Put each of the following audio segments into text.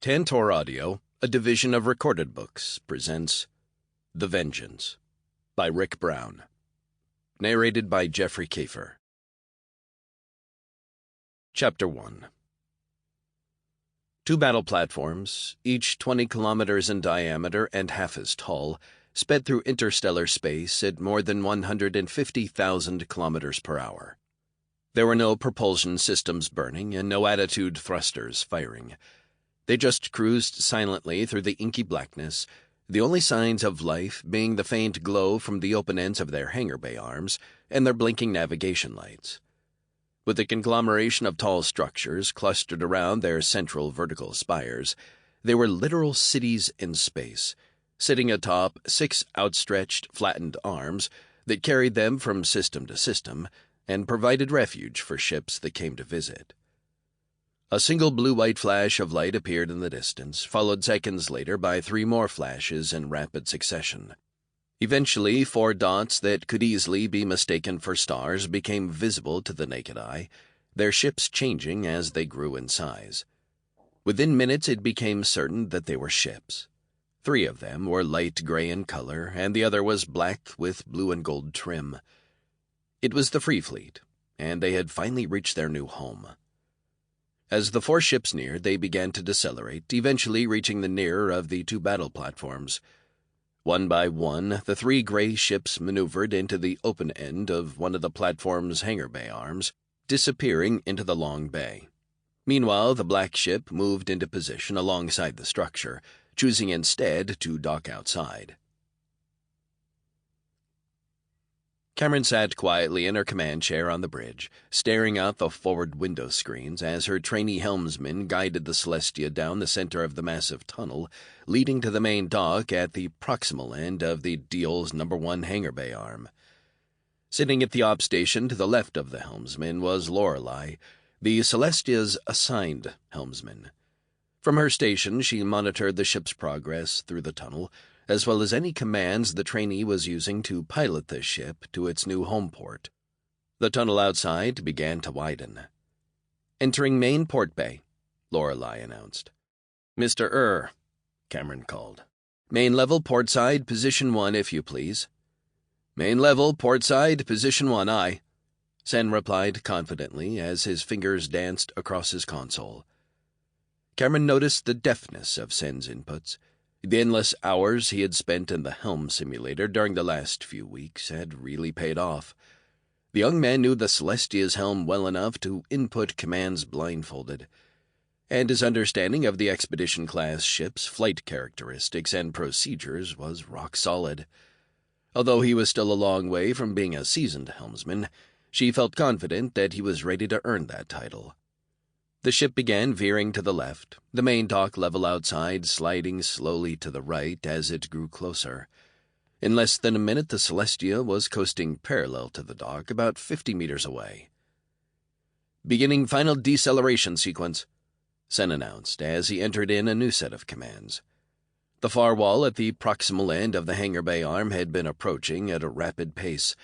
Tantor Audio, a division of Recorded Books, presents The Vengeance by Ryk Brown. Narrated by Jeffrey Kafer. Chapter 1. Two battle platforms, each 20 kilometers in diameter and half as tall, sped through interstellar space at more than 150,000 kilometers per hour. There were no propulsion systems burning and no attitude thrusters firing. They just cruised silently through the inky blackness, the only signs of life being the faint glow from the open ends of their hangar bay arms and their blinking navigation lights. With the conglomeration of tall structures clustered around their central vertical spires, they were literal cities in space, sitting atop 6 outstretched, flattened arms that carried them from system to system and provided refuge for ships that came to visit. A single blue-white flash of light appeared in the distance, followed seconds later by 3 more flashes in rapid succession. Eventually, 4 dots that could easily be mistaken for stars became visible to the naked eye, their ships changing as they grew in size. Within minutes it became certain that they were ships. 3 of them were light gray in color, and the other was black with blue and gold trim. It was the Free Fleet, and they had finally reached their new home. As the 4 ships neared, they began to decelerate, eventually reaching the nearer of the 2 battle platforms. One by one, the 3 gray ships maneuvered into the open end of one of the platform's hangar bay arms, disappearing into the long bay. Meanwhile, the black ship moved into position alongside the structure, choosing instead to dock outside. Cameron sat quietly in her command chair on the bridge, staring out the forward window screens as her trainee helmsman guided the Celestia down the center of the massive tunnel leading to the main dock at the proximal end of the Deal's No. 1 hangar bay arm. Sitting at the op station to the left of the helmsman was Lorelei, the Celestia's assigned helmsman. From her station, she monitored the ship's progress through the tunnel, as well as any commands the trainee was using to pilot the ship to its new home port. The tunnel outside began to widen. "Entering main port bay," Lorelei announced. "Mr. Cameron called. "Main level, port side, position 1, if you please." "Main level, port side, position 1, aye," Sen replied confidently as his fingers danced across his console. Cameron noticed the deftness of Sen's inputs. The endless hours he had spent in the helm simulator during the last few weeks had really paid off. The young man knew the Celestia's helm well enough to input commands blindfolded, and his understanding of the Expedition-class ship's flight characteristics and procedures was rock solid. Although he was still a long way from being a seasoned helmsman, she felt confident that he was ready to earn that title. The ship began veering to the left, the main dock level outside sliding slowly to the right as it grew closer. In less than a minute, the Celestia was coasting parallel to the dock, about 50 meters away. "Beginning final deceleration sequence," Sen announced as he entered in a new set of commands. The far wall at the proximal end of the hangar bay arm had been approaching at a rapid pace,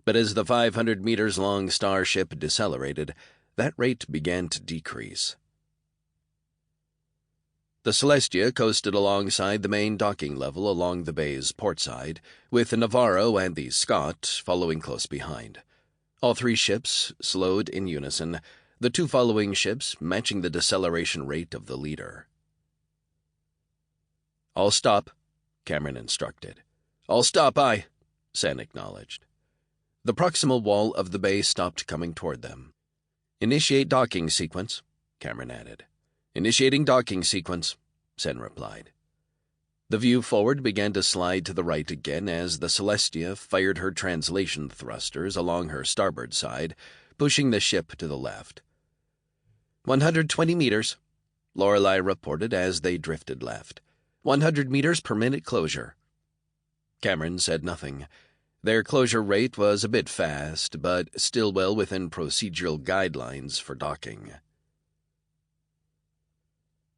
but as the 500 meters long starship decelerated, that rate began to decrease. The Celestia coasted alongside the main docking level along the bay's port side, with the Navarro and the Scott following close behind. All 3 ships slowed in unison, the 2 following ships matching the deceleration rate of the leader. "All stop," Cameron instructed. "All stop, aye," Sen acknowledged. The proximal wall of the bay stopped coming toward them. "Initiate docking sequence," Cameron added. "Initiating docking sequence," Sen replied. The view forward began to slide to the right again as the Celestia fired her translation thrusters along her starboard side, pushing the ship to the left. 120 meters, Lorelei reported as they drifted left. 100 meters per minute closure. Cameron said nothing. Their closure rate was a bit fast, but still well within procedural guidelines for docking.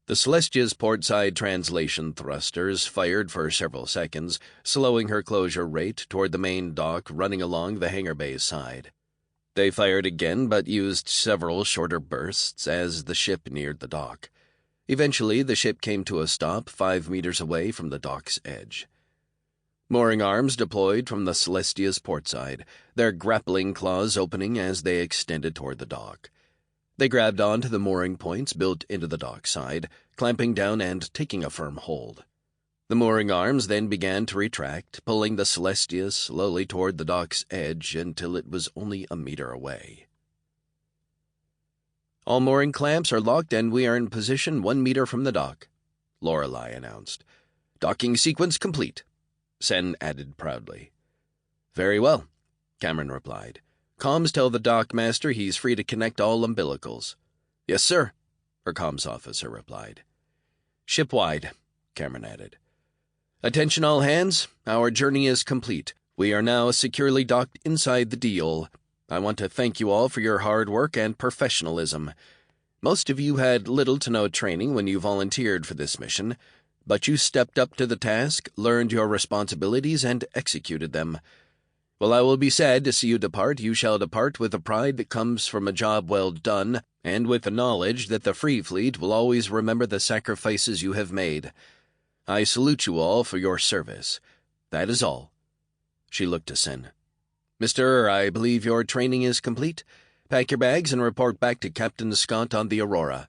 The Celestia's portside translation thrusters fired for several seconds, slowing her closure rate toward the main dock running along the hangar bay's side. They fired again, but used several shorter bursts as the ship neared the dock. Eventually, the ship came to a stop 5 meters away from the dock's edge. Mooring arms deployed from the Celestia's port side, their grappling claws opening as they extended toward the dock. They grabbed onto the mooring points built into the dock side, clamping down and taking a firm hold. The mooring arms then began to retract, pulling the Celestia slowly toward the dock's edge until it was only a meter away. "All mooring clamps are locked and we are in position 1 meter from the dock," Lorelei announced. "Docking sequence complete," Sen added proudly. "Very well," Cameron replied. "Comms tell the dock master he's free to connect all umbilicals." "Yes, sir," her comms officer replied. "Shipwide," Cameron added. "Attention all hands, our journey is complete. We are now securely docked inside the Deol. I want to thank you all for your hard work and professionalism. Most of you had little to no training when you volunteered for this mission, but you stepped up to the task, learned your responsibilities, and executed them. While I will be sad to see you depart, you shall depart with the pride that comes from a job well done, and with the knowledge that the Free Fleet will always remember the sacrifices you have made. I salute you all for your service. That is all." She looked to Sen. "Mister, I believe your training is complete. Pack your bags and report back to Captain Scott on the Aurora."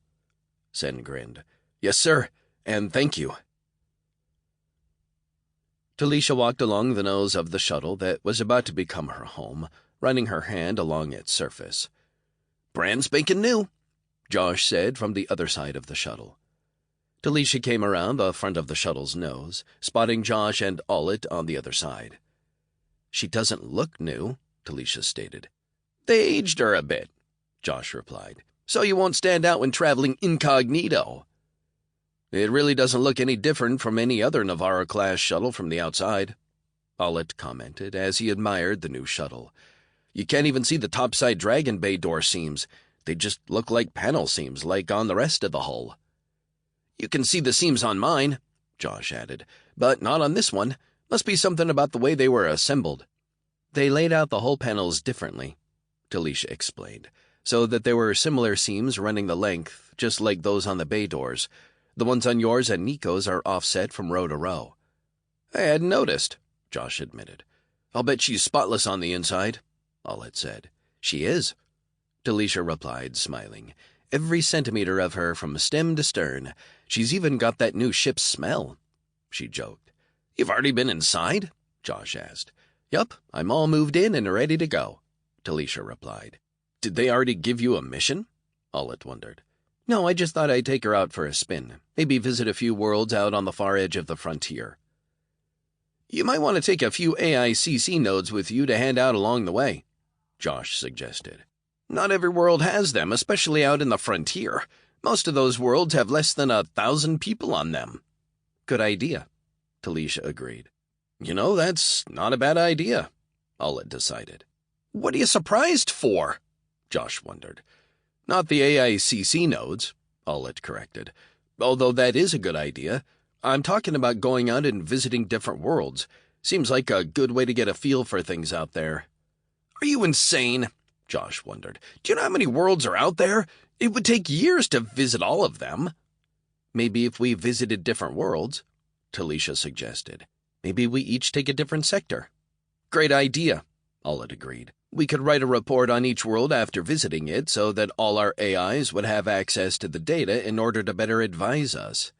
Sen grinned. "Yes, sir, and thank you." Talisha walked along the nose of the shuttle that was about to become her home, running her hand along its surface. "Brand spanking new," Josh said from the other side of the shuttle. Talisha came around the front of the shuttle's nose, spotting Josh and Ollet on the other side. "She doesn't look new," Talisha stated. "They aged her a bit," Josh replied, "so you won't stand out when traveling incognito." "It really doesn't look any different from any other Navarro-class shuttle from the outside," Ollet commented as he admired the new shuttle. "You can't even see the topside Dragon Bay door seams. They just look like panel seams, like on the rest of the hull." "You can see the seams on mine," Josh added, "but not on this one. Must be something about the way they were assembled." "They laid out the hull panels differently," Talisha explained, "so that there were similar seams running the length, just like those on the bay doors. The ones on yours and Nico's are offset from row to row." "I hadn't noticed," Josh admitted. "I'll bet she's spotless on the inside," Ollet said. "She is," Talisha replied, smiling. "Every centimeter of her from stem to stern. She's even got that new ship's smell," she joked. "You've already been inside?" Josh asked. "Yup, I'm all moved in and ready to go," Talisha replied. "Did they already give you a mission?" Ollet wondered. "No, I just thought I'd take her out for a spin. Maybe visit a few worlds out on the far edge of the frontier." "You might want to take a few AICC nodes with you to hand out along the way," Josh suggested. "Not every world has them, especially out in the frontier. Most of those worlds have less than 1,000 people on them." "Good idea," Talisha agreed. "You know, that's not a bad idea," Ollet decided. "What are you surprised for?" Josh wondered. "Not the AICC nodes," Ollet corrected. "Although that is a good idea. I'm talking about going out and visiting different worlds. Seems like a good way to get a feel for things out there." "Are you insane?" Josh wondered. "Do you know how many worlds are out there? It would take years to visit all of them." "Maybe if we visited different worlds," Talisha suggested. "Maybe we each take a different sector." "Great idea," Ollet agreed. "We could write a report on each world after visiting it so that all our AIs would have access to the data in order to better advise us."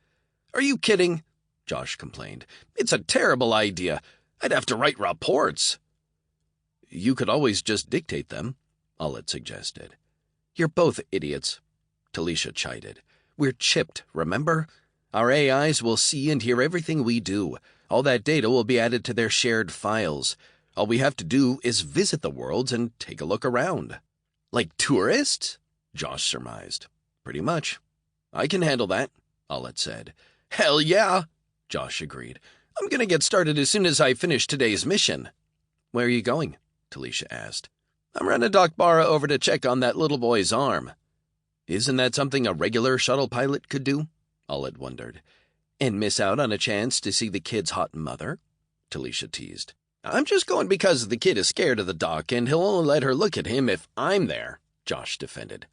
"Are you kidding?" Josh complained. "It's a terrible idea. I'd have to write reports." "You could always just dictate them," Ollet suggested. "You're both idiots," Talisha chided. "We're chipped, remember? Our AIs will see and hear everything we do. All that data will be added to their shared files. All we have to do is visit the worlds and take a look around." "Like tourists?" Josh surmised. "Pretty much." "I can handle that," Ollet said. "Hell yeah," Josh agreed. "I'm gonna get started as soon as I finish today's mission." "Where are you going?" Talisha asked. "I'm running Doc Barra over to check on that little boy's arm." "Isn't that something a regular shuttle pilot could do?" Ollet wondered. "And miss out on a chance to see the kid's hot mother?" Talisha teased. "I'm just going because the kid is scared of the doc, and he'll only let her look at him if I'm there," Josh defended.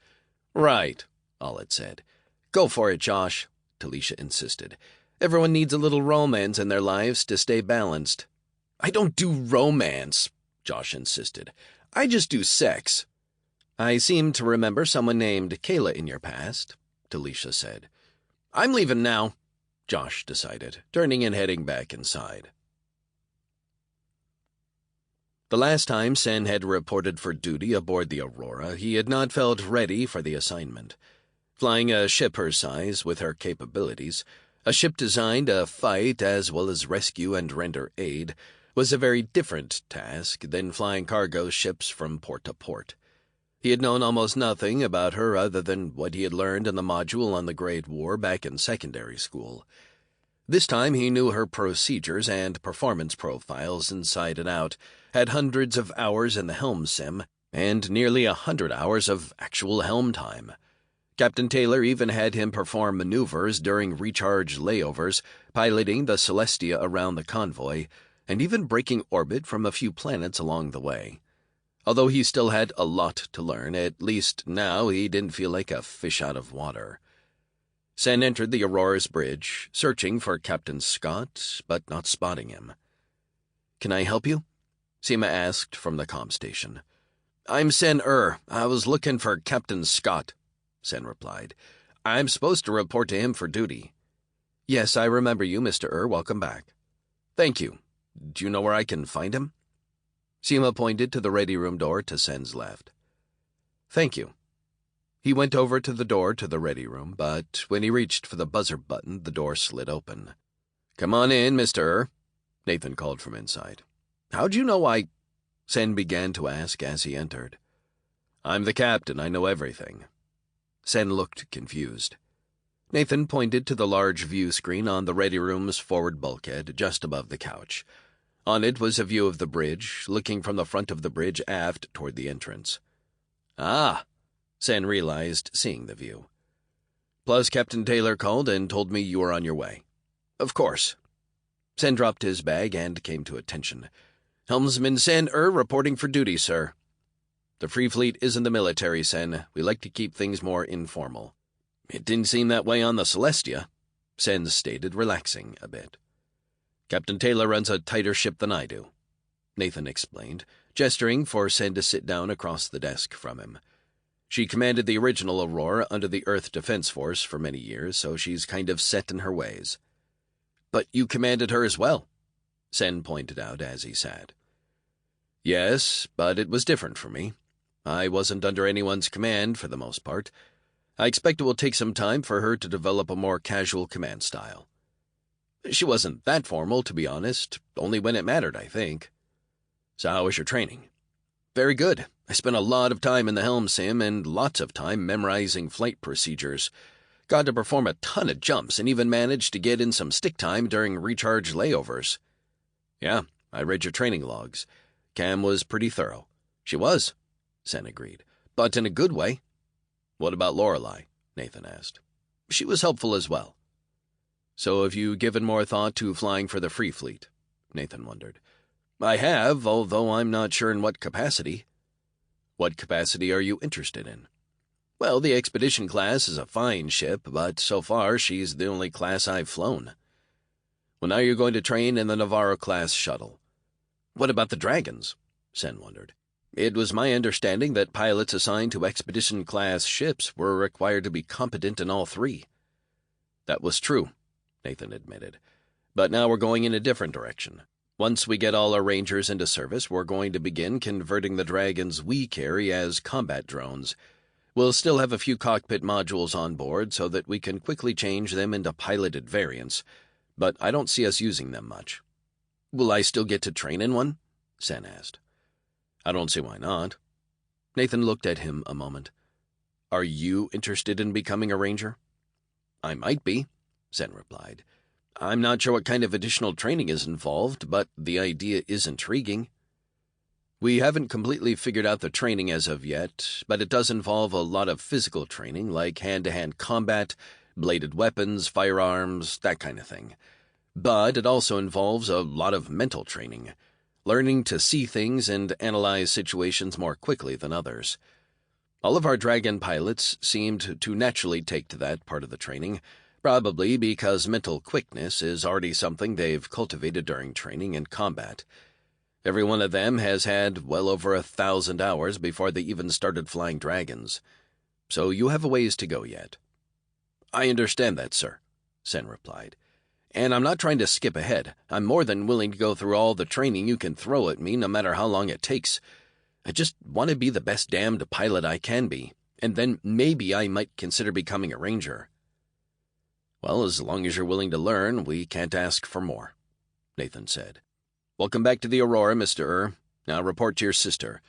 "Right," Ollet said. "Go for it, Josh," Talisha insisted. "Everyone needs a little romance in their lives to stay balanced." "I don't do romance," Josh insisted. "I just do sex." "I seem to remember someone named Kayla in your past," Talisha said. "I'm leaving now," Josh decided, turning and heading back inside. The last time Sen had reported for duty aboard the Aurora, he had not felt ready for the assignment. Flying a ship her size, with her capabilities, a ship designed to fight as well as rescue and render aid, was a very different task than flying cargo ships from port to port. He had known almost nothing about her other than what he had learned in the module on the Great War back in secondary school. This time he knew her procedures and performance profiles inside and out, had hundreds of hours in the helm sim, and nearly 100 hours of actual helm time. Captain Taylor even had him perform maneuvers during recharge layovers, piloting the Celestia around the convoy, and even breaking orbit from a few planets along the way. Although he still had a lot to learn, at least now he didn't feel like a fish out of water. Sen entered the Aurora's bridge, searching for Captain Scott, but not spotting him. "Can I help you?" Seema asked from the comm station. "I'm Sen. I was looking for Captain Scott," Sen replied. "I'm supposed to report to him for duty." "Yes, I remember you, Mr. Welcome back." "Thank you. Do you know where I can find him?" Seema pointed to the ready room door to Sen's left. "Thank you." He went over to the door to the ready room, but when he reached for the buzzer button, the door slid open. "Come on in, Mr. Nathan called from inside. "How'd you know I—" Sen began to ask as he entered. "I'm the captain. I know everything." Sen looked confused. Nathan pointed to the large view screen on the ready room's forward bulkhead just above the couch. On it was a view of the bridge, looking from the front of the bridge aft toward the entrance. "Ah," Sen realized, seeing the view. "Plus, Captain Taylor called and told me you were on your way." "Of course." Sen dropped his bag and came to attention. "Helmsman Sen reporting for duty, sir." "The Free Fleet isn't the military, Sen. We like to keep things more informal." "It didn't seem that way on the Celestia," Sen stated, relaxing a bit. "Captain Taylor runs a tighter ship than I do," Nathan explained, gesturing for Sen to sit down across the desk from him. "She commanded the original Aurora under the Earth Defense Force for many years, so she's kind of set in her ways." "But you commanded her as well," Sen pointed out as he sat. "Yes, but it was different for me. I wasn't under anyone's command for the most part. I expect it will take some time for her to develop a more casual command style." "She wasn't that formal, to be honest, only when it mattered, I think." "So how was your training?" "Very good. I spent a lot of time in the helm sim and lots of time memorizing flight procedures. Got to perform a ton of jumps and even managed to get in some stick time during recharge layovers." "Yeah, I read your training logs. Cam was pretty thorough." "She was," Sen agreed, "but in a good way." "What about Lorelei?" Nathan asked. "She was helpful as well." "So have you given more thought to flying for the Free Fleet?" Nathan wondered. "I have, although I'm not sure in what capacity." "What capacity are you interested in?" "Well, the Expedition class is a fine ship, but so far she's the only class I've flown." "When are you going to train in the Navarro-class shuttle?" "What about the Dragons?" Sen wondered. "It was my understanding that pilots assigned to Expedition-class ships were required to be competent in all three." "That was true," Nathan admitted. "But now we're going in a different direction. Once we get all our Rangers into service, we're going to begin converting the Dragons we carry as combat drones. We'll still have a few cockpit modules on board so that we can quickly change them into piloted variants, but I don't see us using them much." "Will I still get to train in one?" Sen asked. "I don't see why not." Nathan looked at him a moment. "Are you interested in becoming a Ranger?" "I might be," Sen replied. "I'm not sure what kind of additional training is involved, but the idea is intriguing." "We haven't completely figured out the training as of yet, but it does involve a lot of physical training, like hand-to-hand combat, bladed weapons, firearms, that kind of thing. But it also involves a lot of mental training, learning to see things and analyze situations more quickly than others. All of our Dragon pilots seemed to naturally take to that part of the training, probably because mental quickness is already something they've cultivated during training and combat. Every one of them has had well over 1,000 hours before they even started flying dragons. So you have a ways to go yet. I understand that, sir, Sen replied. And I'm not trying to skip ahead. I'm more than willing to go through all the training you can throw at me, no matter how long it takes. I just want to be the best damned pilot I can be, and then maybe I might consider becoming a ranger. Well, as long as you're willing to learn, we can't ask for more, Nathan said. Welcome back to the Aurora, Mr. Now report to your sister.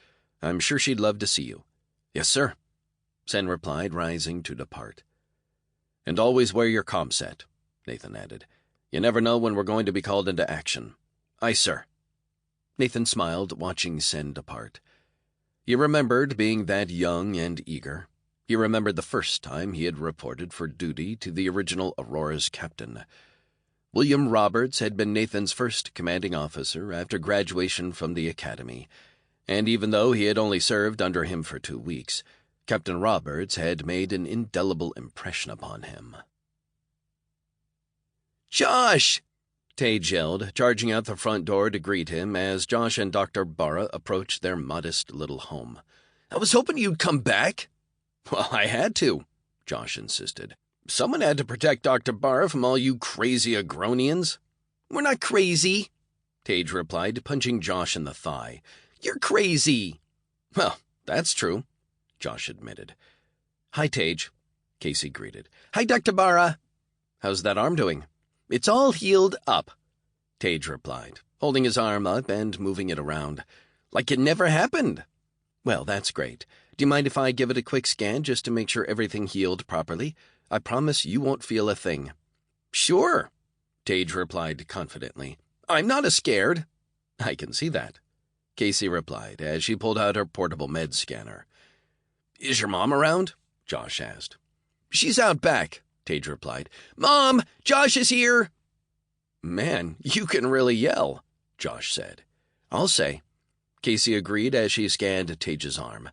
I'm sure she'd love to see you. Yes, sir, Sen replied, rising to depart. And always wear your comm set, Nathan added. You never know when we're going to be called into action. Aye, sir. Nathan smiled, watching Sen depart. He remembered being that young and eager. He remembered the first time he had reported for duty to the original Aurora's captain. William Roberts had been Nathan's first commanding officer after graduation from the academy, and even though he had only served under him for 2 weeks, Captain Roberts had made an indelible impression upon him. "Josh!" Tage yelled, charging out the front door to greet him as Josh and Dr. Barra approached their modest little home. "I was hoping you'd come back." "Well, I had to," Josh insisted. "Someone had to protect Dr. Barra from all you crazy Agronians." "We're not crazy," Tage replied, punching Josh in the thigh. "You're crazy." "Well, that's true," Josh admitted. "Hi, Tage," Casey greeted. "Hi, Dr. Barra." "How's that arm doing?" "It's all healed up," Tage replied, holding his arm up and moving it around. "Like it never happened." "Well, that's great. Do you mind if I give it a quick scan just to make sure everything healed properly? I promise you won't feel a thing." "Sure," Tage replied confidently. "I'm not scared." "I can see that," Casey replied as she pulled out her portable med scanner. "Is your mom around?" Josh asked. "She's out back," Tage replied. "Mom, Josh is here." "Man, you can really yell," Josh said. "I'll say," Casey agreed as she scanned Tage's arm.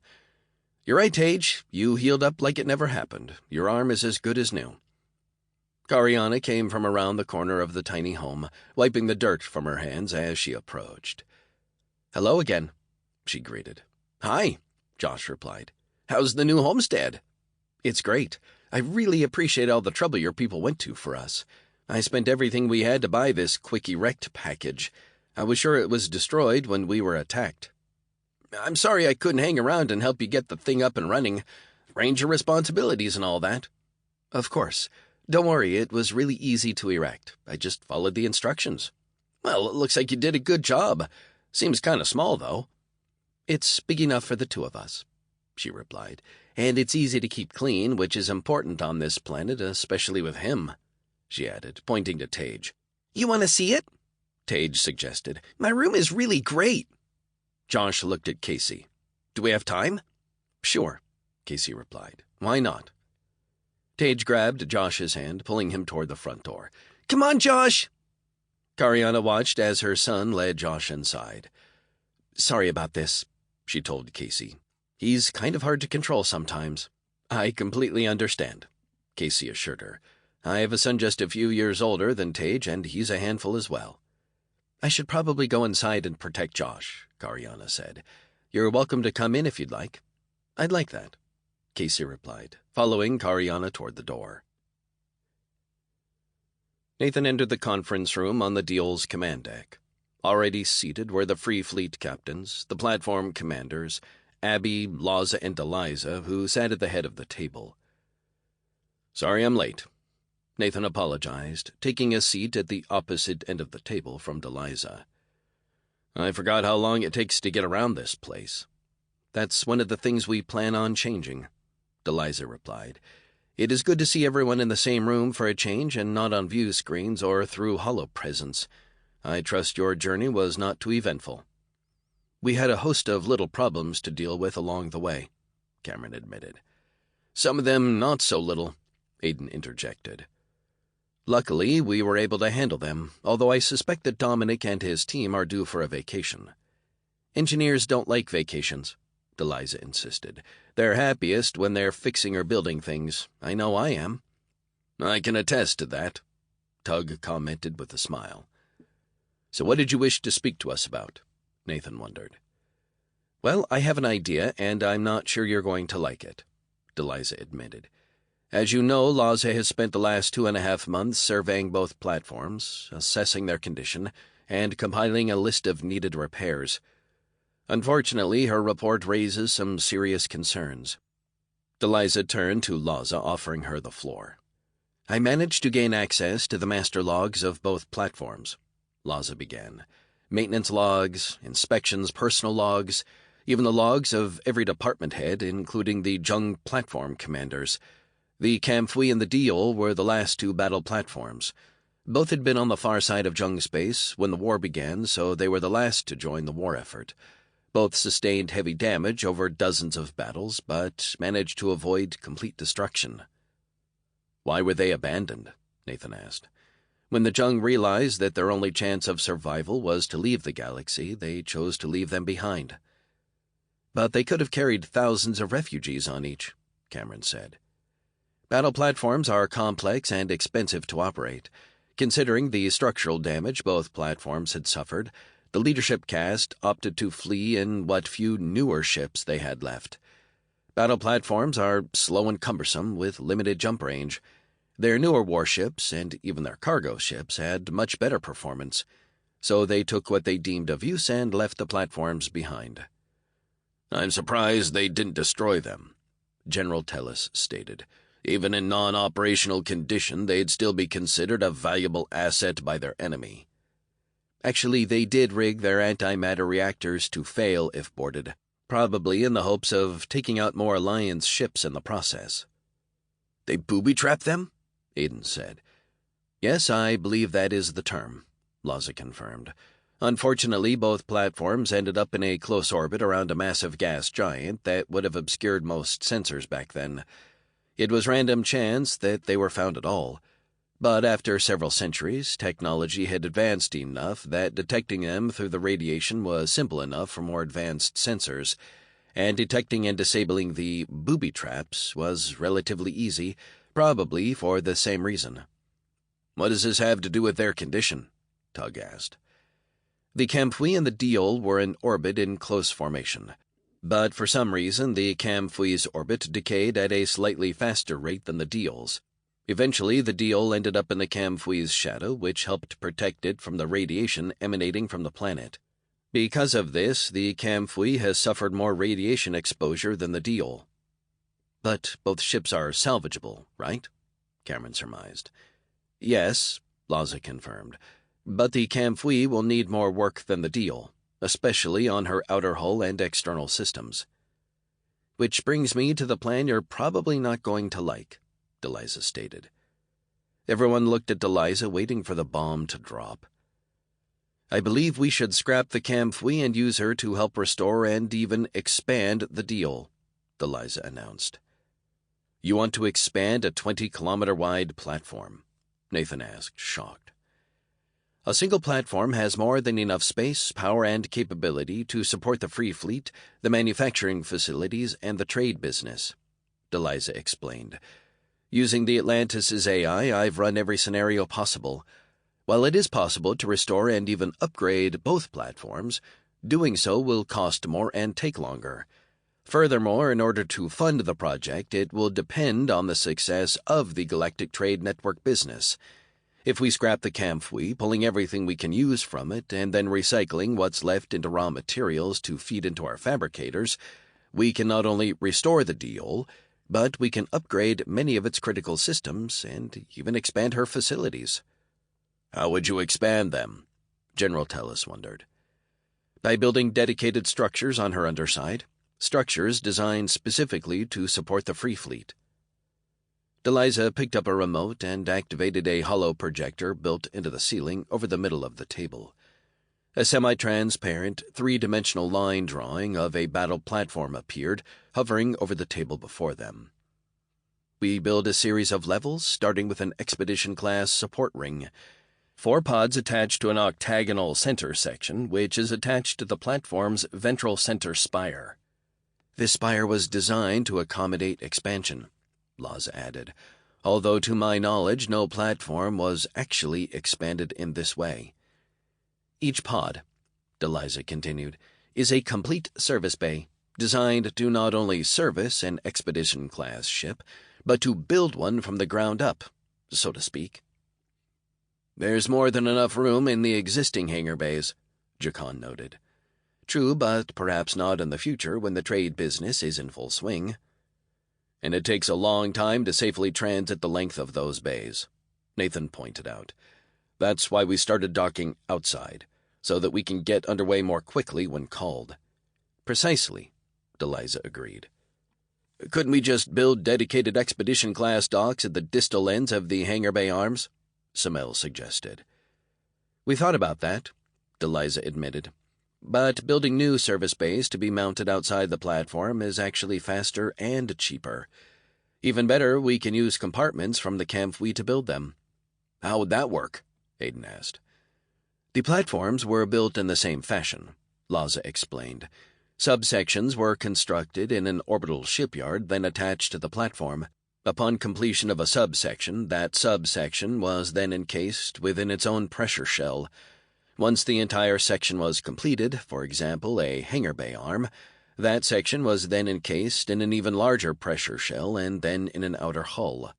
"You're right, Tage. You healed up like it never happened. Your arm is as good as new." Kariana came from around the corner of the tiny home, wiping the dirt from her hands as she approached. "Hello again," she greeted. "Hi," Josh replied. "How's the new homestead?" "It's great. I really appreciate all the trouble your people went to for us. I spent everything we had to buy this quick erect package. I was sure it was destroyed when we were attacked." "I'm sorry I couldn't hang around and help you get the thing up and running. Ranger responsibilities and all that." "Of course. Don't worry, it was really easy to erect. I just followed the instructions." "Well, it looks like you did a good job. Seems kind of small, though." "It's big enough for the two of us," she replied. "And it's easy to keep clean, which is important on this planet, especially with him," she added, pointing to Tage. "You want to see it?" Tage suggested. "My room is really great." Josh looked at Casey. "Do we have time?" "Sure," Casey replied. "Why not?" Tage grabbed Josh's hand, pulling him toward the front door. "Come on, Josh!" Kariana watched as her son led Josh inside. "Sorry about this," she told Casey. "He's kind of hard to control sometimes." "I completely understand," Casey assured her. "I have a son just a few years older than Tage, and he's a handful as well." "I should probably go inside and protect Josh," Kariana said. "You're welcome to come in if you'd like." "I'd like that," Casey replied, following Kariana toward the door. Nathan entered the conference room on the Deal's command deck. Already seated were the Free Fleet captains, the platform commanders, Abby, Laza, and Eliza, who sat at the head of the table. "Sorry I'm late," Nathan apologized, taking a seat at the opposite end of the table from Deliza. "I forgot how long it takes to get around this place." "That's one of the things we plan on changing," Deliza replied. "It is good to see everyone in the same room for a change and not on view screens or through holopresence. I trust your journey was not too eventful." "We had a host of little problems to deal with along the way," Cameron admitted. "Some of them not so little," Aiden interjected. "Luckily, we were able to handle them, although I suspect that Dominic and his team are due for a vacation." "Engineers don't like vacations," Deliza insisted. "They're happiest when they're fixing or building things. I know I am." I can attest to that, Tug commented with a smile. So what did you wish to speak to us about? Nathan wondered. Well, I have an idea, and I'm not sure you're going to like it, Deliza admitted. As you know, Laza has spent the last 2.5 months surveying both platforms, assessing their condition, and compiling a list of needed repairs. Unfortunately, her report raises some serious concerns. Deliza turned to Laza, offering her the floor. I managed to gain access to the master logs of both platforms, Laza began. Maintenance logs, inspections, personal logs, even the logs of every department head, including the Jung platform commanders. The Kamfui and the Deol were the last 2 battle platforms. Both had been on the far side of Jung space when the war began, so they were the last to join the war effort. Both sustained heavy damage over dozens of battles, but managed to avoid complete destruction. Why were they abandoned? Nathan asked. When the Jung realized that their only chance of survival was to leave the galaxy, they chose to leave them behind. But they could have carried thousands of refugees on each, Cameron said. Battle platforms are complex and expensive to operate. Considering the structural damage both platforms had suffered, the leadership caste opted to flee in what few newer ships they had left. Battle platforms are slow and cumbersome, with limited jump range. Their newer warships, and even their cargo ships, had much better performance, so they took what they deemed of use and left the platforms behind. I'm surprised they didn't destroy them, General Tellis stated. Even in non-operational condition, they'd still be considered a valuable asset by their enemy. Actually, they did rig their antimatter reactors to fail if boarded, probably in the hopes of taking out more Alliance ships in the process. They booby-trapped them? Aiden said. Yes, I believe that is the term, Laza confirmed. Unfortunately, both platforms ended up in a close orbit around a massive gas giant that would have obscured most sensors back then. It was random chance that they were found at all. But after several centuries, technology had advanced enough that detecting them through the radiation was simple enough for more advanced sensors, and detecting and disabling the booby traps was relatively easy, probably for the same reason. What does this have to do with their condition? Tug asked. The Kamfui and the Deol were in orbit in close formation, but for some reason the Kamfui's orbit decayed at a slightly faster rate than the Deol's. Eventually, the Deol ended up in the Kamfui's shadow, which helped protect it from the radiation emanating from the planet. Because of this, the Kamfui has suffered more radiation exposure than the Deol. But both ships are salvageable, right? Cameron surmised. Yes, Laza confirmed. But the Kamfui will need more work than the Deol, especially on her outer hull and external systems. Which brings me to the plan you're probably not going to like, Deliza stated. Everyone looked at Deliza, waiting for the bomb to drop. I believe we should scrap the Kamfui and use her to help restore and even expand the Deol, Deliza announced. You want to expand a 20-kilometer-wide platform? Nathan asked, shocked. A single platform has more than enough space, power, and capability to support the Free Fleet, the manufacturing facilities, and the trade business, Deliza explained. Using the Atlantis' AI, I've run every scenario possible. While it is possible to restore and even upgrade both platforms, doing so will cost more and take longer. Furthermore, in order to fund the project, it will depend on the success of the Galactic Trade Network business. If we scrap the Kamfui, pulling everything we can use from it, and then recycling what's left into raw materials to feed into our fabricators, we can not only restore the Deol, but we can upgrade many of its critical systems and even expand her facilities. How would you expand them? General Tellis wondered. By building dedicated structures on her underside, structures designed specifically to support the Free Fleet. Deliza picked up a remote and activated a hollow projector built into the ceiling over the middle of the table. A semi-transparent, three-dimensional line drawing of a battle platform appeared, hovering over the table before them. We build a series of levels, starting with an expedition-class support ring. 4 pods attached to an octagonal center section, which is attached to the platform's ventral center spire. This spire was designed to accommodate expansion, Laza added. although to my knowledge no platform was actually expanded in this way. Each pod, Deliza continued, is a complete service bay, designed to not only service an expedition-class ship, but to build one from the ground up, so to speak. There's more than enough room in the existing hangar bays, Jacon noted. True, but perhaps not in the future when the trade business is in full swing. And it takes a long time to safely transit the length of those bays, Nathan pointed out. That's why we started docking outside, so that we can get underway more quickly when called. Precisely, Deliza agreed. Couldn't we just build dedicated expedition-class docks at the distal ends of the hangar bay arms? Samel suggested. We thought about that, Deliza admitted. But building new service bays to be mounted outside the platform is actually faster and cheaper. Even better, we can use compartments from the Kampfwi to build them. How would that work? Aiden asked. The platforms were built in the same fashion, Laza explained. Subsections were constructed in an orbital shipyard, then attached to the platform. Upon completion of a subsection, that subsection was then encased within its own pressure shell. Once the entire section was completed, for example, a hangar bay arm, that section was then encased in an even larger pressure shell and then in an outer hull.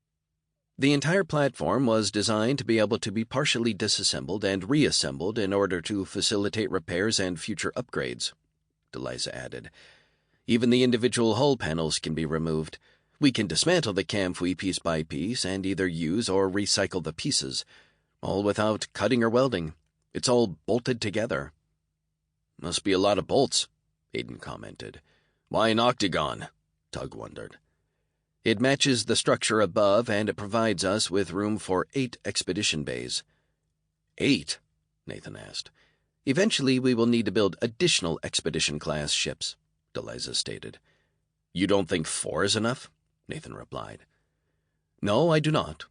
The entire platform was designed to be able to be partially disassembled and reassembled in order to facilitate repairs and future upgrades, Deliza added. Even the individual hull panels can be removed. We can dismantle the Kampfwi piece by piece and either use or recycle the pieces, all without cutting or welding. It's all bolted together. Must be a lot of bolts, Aiden commented. Why an octagon? Tug wondered. It matches the structure above, and it provides us with room for 8 expedition bays. 8? Nathan asked. Eventually we will need to build additional expedition-class ships, Deliza stated. You don't think 4 is enough? Nathan replied. No, I do not,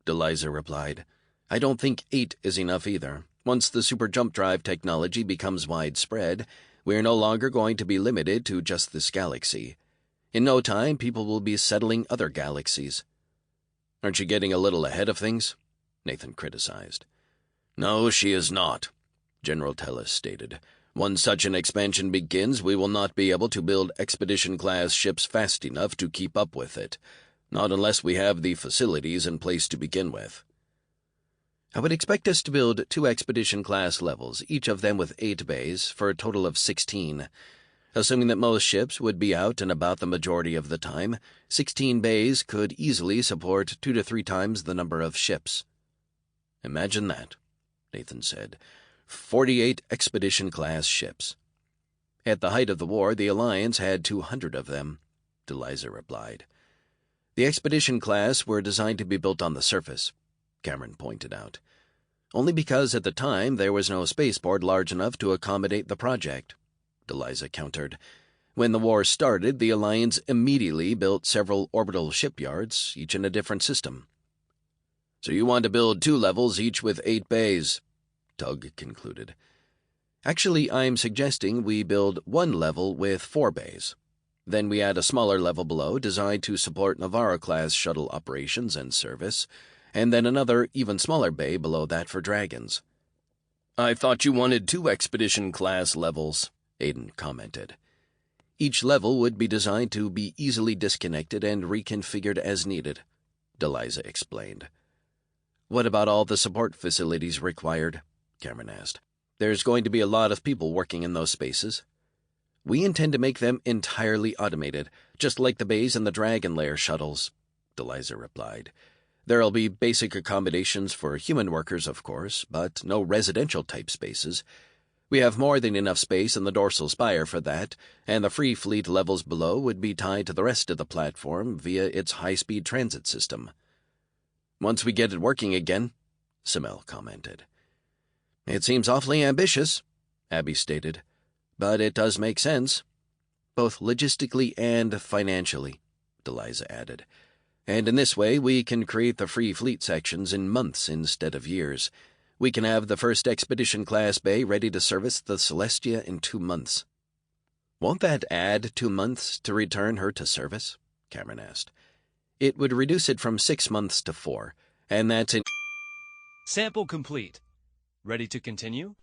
Deliza replied. I don't think 8 is enough either. Once the super jump drive technology becomes widespread, we're no longer going to be limited to just this galaxy. In no time, people will be settling other galaxies. Aren't you getting a little ahead of things? Nathan criticized. No, she is not, General Tellis stated. Once such an expansion begins, we will not be able to build expedition-class ships fast enough to keep up with it, not unless we have the facilities in place to begin with. I would expect us to build 2 expedition-class levels, each of them with 8 bays, for a total of 16. Assuming that most ships would be out and about the majority of the time, 16 bays could easily support 2 to 3 times the number of ships. Imagine that, Nathan said. 48 expedition-class ships. At the height of the war, the Alliance had 200 of them, Deliza replied. The expedition class were designed to be built on the surface, Cameron pointed out. Only because at the time there was no spaceport large enough to accommodate the project, Deliza countered. When the war started, the Alliance immediately built several orbital shipyards, each in a different system. So you want to build 2 levels, each with 8 bays, Tug concluded. Actually, I'm suggesting we build 1 level with 4 bays. Then we add a smaller level below, designed to support Navarro-class shuttle operations and service, and then another, even smaller bay below that for Dragons. I thought you wanted 2 expedition-class levels, Aiden commented. Each level would be designed to be easily disconnected and reconfigured as needed, Deliza explained. What about all the support facilities required? Cameron asked. There's going to be a lot of people working in those spaces. We intend to make them entirely automated, just like the bays in the Dragon Lair shuttles, Deliza replied. There'll be basic accommodations for human workers, of course, but no residential-type spaces. We have more than enough space in the dorsal spire for that, and the Free Fleet levels below would be tied to the rest of the platform via its high-speed transit system. Once we get it working again, Samel commented. It seems awfully ambitious, Abby stated, but it does make sense, both logistically and financially, Deliza added. And in this way we can create the Free Fleet sections in months instead of years. We can have the first expedition-class bay ready to service the Celestia in 2 months. Won't that add 2 months to return her to service? Cameron asked. It would reduce it from 6 months to 4, and that's in... Sample complete. Ready to continue?